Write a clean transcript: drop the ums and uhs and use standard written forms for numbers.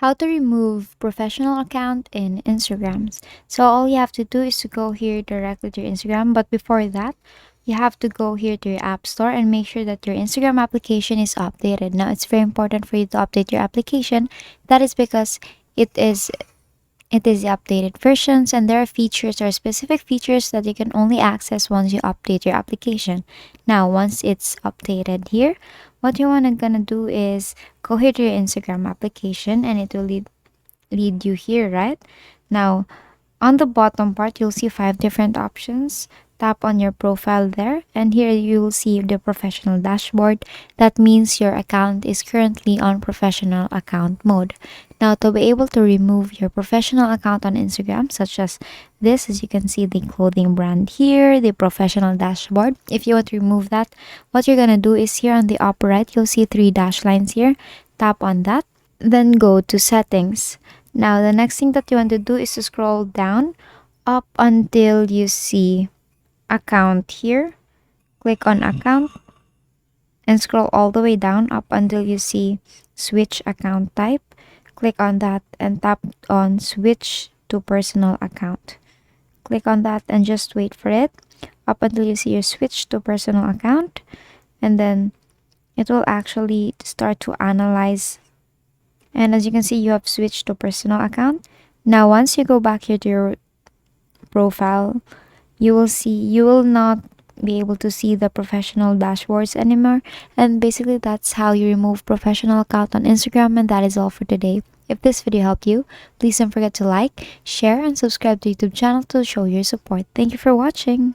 How to remove professional account in Instagrams. So all you have to do is to go here directly to your Instagram, but before that, you have to go here to your app store and make sure that your Instagram application is updated. Now it's very important for you to update your application. That is because it is it is the updated versions, and there are features or specific features that you can only access once you update your application. Now, once it's updated here, what you want to gonna do is go here to your Instagram application and it will lead you here, right? Now, on the bottom part, you'll see five different options. Tap on your profile there, and here you will see the professional dashboard. That means your account is currently on professional account mode. Now, to be able to remove your professional account on Instagram, such as this, as you can see, the clothing brand here, the professional dashboard. If you want to remove that, what you're gonna do is here on the upper right, you'll see three dash lines here. Tap on that, then go to settings. Now, the next thing that you want to do is to scroll down up until you see account here. Click on account and scroll all the way down up until you see switch account type. Click on that and tap on switch to personal account. Click on that and just wait for it up until you see your switch to personal account, and then it will actually start to analyze. And as you can see, you have switched to personal account. Now, once you go back here to your profile, you will not be able to see the professional dashboards anymore. And basically, that's how you remove professional account on Instagram. And that is all for today. If this video helped you, please don't forget to like, share, and subscribe to YouTube channel to show your support. Thank you for watching.